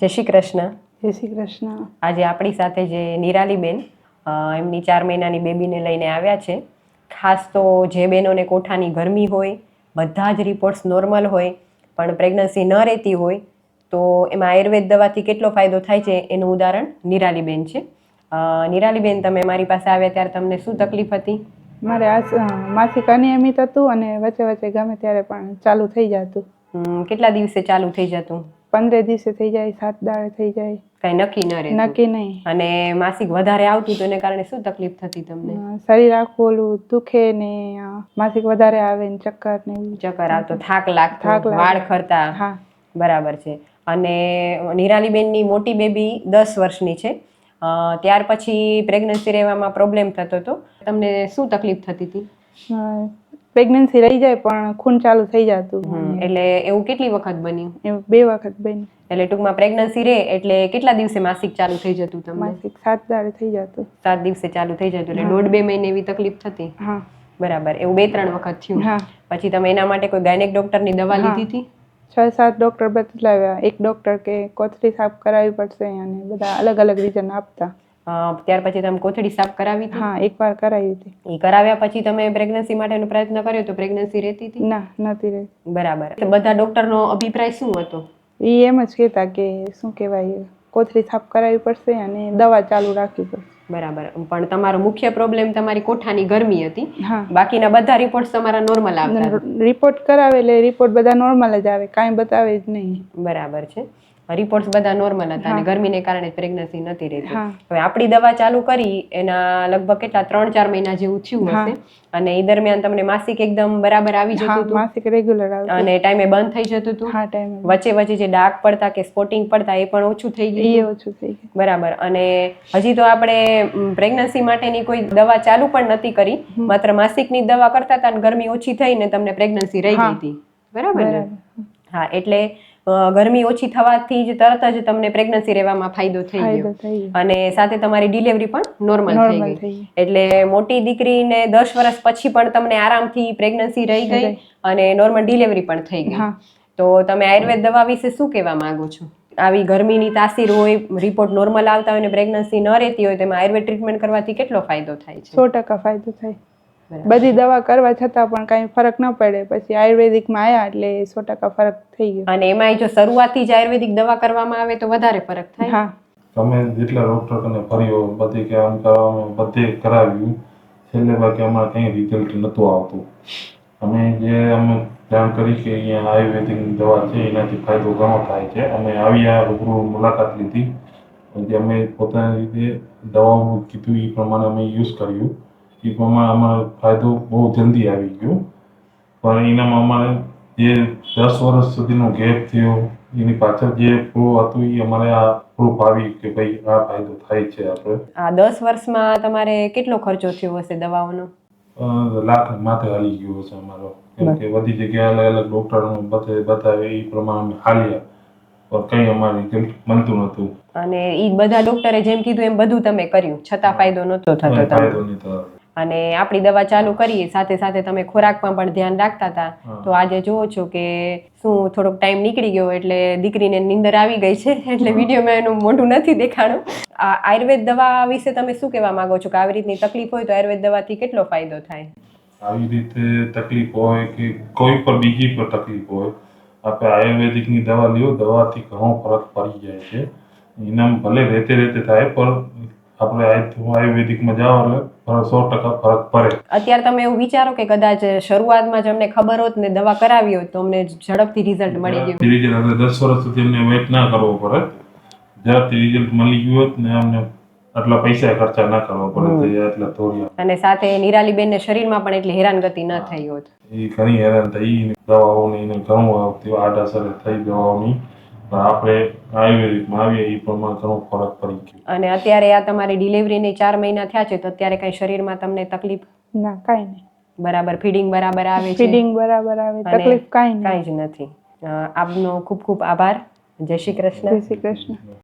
જય શ્રી કૃષ્ણ. જય શ્રી કૃષ્ણ. આજે આપણી સાથે જે નિરાલીબેન એમની 4 મહિનાની બેબીને લઈને આવ્યા છે. ખાસ તો જે બહેનોને કોઠાની ગરમી હોય, બધા જ રિપોર્ટ્સ નોર્મલ હોય, પણ પ્રેગ્નન્સી ન રહેતી હોય તો એમાં આયુર્વેદ દવાથી કેટલો ફાયદો થાય છે એનું ઉદાહરણ નિરાલીબેન છે. નિરાલીબેન, તમે મારી પાસે આવ્યા ત્યારે તમને શું તકલીફ હતી? મારે માસિક અનિયમિત હતું અને વચ્ચે વચ્ચે ગમે ત્યારે પણ ચાલુ થઈ જતું. કેટલા દિવસે ચાલુ થઈ જતું? 15 દિવસે થઈ જાય, 7 દાડે થઈ જાય. કઈ નક્કી ન રહે? નક્કી નહીં. અને માસિક વધારે આવતું તો એને કારણે શું તકલીફ થતી તમને? શરીર આખું ઓલું દુખે ને માસિક વધારે આવે ને ચક્કર ને ચક્કર આવતો, થાક લાગતો, વાળ ખરતા. હા, બરાબર છે. અને નિરાલીબેનની મોટી બેબી 10 વર્ષની છે. ત્યાર પછી પ્રેગ્નન્સી રહેવામાં પ્રોબ્લેમ થતો હતો. તમને શું તકલીફ થતી હતી? પ્રેગ્નન્સી રહી જાય પણ ખૂન ચાલુ થઈ જતું. એટલે એવું કેટલી વખત બન્યું? એવું 2 વખત બન્યું. એટલે ટૂંકમાં પ્રેગ્નન્સી રહે એટલે કેટલા દિવસે માસિક ચાલુ થઈ જતું તમને? માસિક 7 દાડે થઈ જતું. 7 દિવસે ચાલુ થઈ જતું. એટલે 1.5-2 મહિને એવી તકલીફ થતી? હા. બરાબર. એવું 2-3 વખત થયું? હા. પછી તમે એના માટે કોઈ ગાયનેક ડોક્ટરની દવા લીધી હતી? 6-7 ડોક્ટર બદલાવ્યા. એક ડોક્ટર કે કોથળી સાફ કરાવવી પડશે અને બધા અલગ અલગ રીઝન આપતા. ત્યાર પછી તમે કોથળી સાફ કરાવી હતી? હા, એકવાર કરાવી હતી. એ કરાવ્યા પછી તમે પ્રેગ્નન્સી માટેનો પ્રયત્ન કર્યો તો પ્રેગ્નન્સી રહેતી હતી? ના, નથી રહેતી. બરાબર. બધા ડોક્ટરનો અભિપ્રાય શું હતો? એ એમ જ કહેતા કે શું કહેવાય, કોથળી સાફ કરાવવી પડશે અને દવા ચાલુ રાખવી પડશે. બરાબર. પણ તમારો મુખ્ય પ્રોબ્લેમ તમારી કોઠાની ગરમી હતી. હા. બાકીના બધા રિપોર્ટ્સ તમારા નોર્મલ આવતા? રિપોર્ટ કરાવે એટલે રિપોર્ટ બધા નોર્મલ જ આવે, કાંઈ બતાવે જ નહીં. બરાબર છે. રિપોર્ટ્સ બધા નોર્મલ હતા અને ગરમીને કારણે પ્રેગ્નન્સી નથી રહેતી. હા. હવે આપણી દવા ચાલુ કરી એના લગભગ કેટલા 3-4 મહિના જેવું થયું હશે. અને એ દરમિયાન તમને માસિક એકદમ બરાબર આવી જતું હતું? માસિક રેગ્યુલર આવતું. અને ટાઈમે બંધ થઈ જતું હતું? હા, ટાઈમે. વચ્ચે વચ્ચે જે ડાઘ પડતા કે સ્પોટિંગ પડતા એ પણ ઓછું થઈ ગયું? એ ઓછું થઈ ગયું. બરાબર. અને હજી તો આપણે પ્રેગ્નન્સી માટેની કોઈ દવા ચાલુ પણ નથી કરી, માત્ર માસિકની દવા કરતા હતા અને ગરમી ઓછી થઈને તમને પ્રેગ્નન્સી રહી ગઈ હતી. બરાબર ને? હા. એટલે ગરમી ઓછી થવાથી જ તરત જ તમને પ્રેગ્નન્સી રહેવામાં ફાયદો થઈ ગયો અને સાથે તમારી ડિલિવરી પણ નોર્મલ થઈ ગઈ. એટલે મોટી દીકરીને 10 વર્ષ પછી પણ તમને આરામથી પ્રેગ્નન્સી રહી ગઈ અને નોર્મલ ડિલિવરી પણ થઈ ગઈ. તો તમે આયુર્વેદ દવા વિશે શું કહેવા માંગો છો? આવી ગરમીની તાસીર હોય, રિપોર્ટ નોર્મલ આવતા હોય અને પ્રેગ્નન્સી ન રહેતી હોય, તેમાં આયુર્વેદ ટ્રીટમેન્ટ કરવાથી કેટલો ફાયદો થાય છે? 100% ફાયદો થાય. બધી દવા કરવા છતાં પણ કાંઈ ફરક ન પડે, પછી આયુર્વેદિકમાં આવ્યા એટલે 100% ફરક થઈ ગયો. અને એમાં જો શરૂઆતથી જ આયુર્વેદિક દવા કરવામાં આવે તો વધારે ફરક થાય? હા. તમે જેટલા ડોક્ટર કને ફર્યો, બધી કે આમ કરવામાં બધે કરાવ્યું, છેલ્લે બાકી અમારે કંઈ રિઝલ્ટ નહોતું આવતું. અમે અમે જાણ કરી કે અહીંયા આયુર્વેદિકની દવા છે, એનાથી ફાયદો ઘણો થાય છે. અમે આવ્યા, રૂબરૂ મુલાકાત લીધી, જે અમે પોતાની રીતે દવાઓ કીધું એ પ્રમાણે અમે યુઝ કર્યું. એ પ્રમાણે અમારો ફાયદો બહુ જલ્દી આવી ગયો. પણ એનામાં અમારે જે 10 વર્ષ સુધીનો ગેપ થયો, એની પાછળ જે પ્રૂફ હતું એ અમારે આ પ્રૂફ આવી કે ભાઈ આ ફાયદો થાય છે. આપણે આ 10 વર્ષમાં તમારે કેટલો ખર્ચો થયો હશે દવાઓનો? લાખ માથે હાલી ગયો હશે અમારો, કેમ કે બધી જગ્યાએ અલગ અલગ ડોક્ટરનું બતાવે એ પ્રમાણે હાલ્યા, પણ કંઈ અમારે રિઝલ્ટ મળતું નહોતું. અને એ બધા ડોક્ટરે જેમ કીધું એમ બધું તમે કર્યું છતાં ફાયદો નહોતો થતો? ફાયદો નહીં થતો. અને આપણી દવા ચાલુ કરી સાથે સાથે તમે ખોરાકમાં પણ ધ્યાન રાખતા હતા. તો આજે જુઓ છો કે શું થોડોક ટાઈમ નીકળી ગયો એટલે દીકરીને નીંદર આવી ગઈ છે, એટલે વિડીયોમાં એનું મોઢું નથી દેખાણું. આ આયુર્વેદ દવા વિશે તમે શું કહેવા માંગો છો કે આવી રીતની તકલીફ હોય તો આયુર્વેદ દવાથી કેટલો ફાયદો થાય? આવી રીતે તકલીફ હોય કે કોઈ પણ બીજી પણ તકલીફ હોય, આપણે આયુર્વેદિકની દવા લ્યો, દવાથી ઘણો ફરક પડી જાય છે. એનામ ભલે રહેતે થાય પણ આપણે આયુર્વેદિકમાં જાઓ એટલે 100% ફરક પડે. અત્યારે તમે એવું વિચારો કે કદાચ શરૂઆતમાં જ અમને ખબર હોત ને દવા કરાવી હોત તો અમને ઝડપથી રિઝલ્ટ મળી ગયું? રિઝલ્ટ આપણે 10 વર્ષ સુધી અમને વેઇટ ના કરવો પડે, ઝડપથી રિઝલ્ટ મળી ગયું હોત ને અમને આટલા પૈસા ખર્ચા ના કરવા પડે એટલા થોડી. અને સાથે નિરાલીબેનને શરીરમાં પણ એટલી હેરાનગતિ ન થઈ હોત? એ ઘણી હેરાન થઈ, દવાઓની એને ઘણું આડઅસર થઈ દવાઓની. આપણે આયુર્વેદિકમાં આવીએ એ પ્રમાણે ઘણો ફરક પડી ગયો. અને અત્યારે આ તમારી ડિલિવરીની 4 મહિના થયા છે તો અત્યારે કઈ શરીરમાં તમને તકલીફ? ના, કાંઈ નહીં. બરાબર ફીડિંગ બરાબર આવે છે? ફીડિંગ બરાબર આવે, તકલીફ કાંઈ જ નથી. આપનો ખૂબ ખૂબ આભાર. જય શ્રી કૃષ્ણ. જય શ્રી કૃષ્ણ.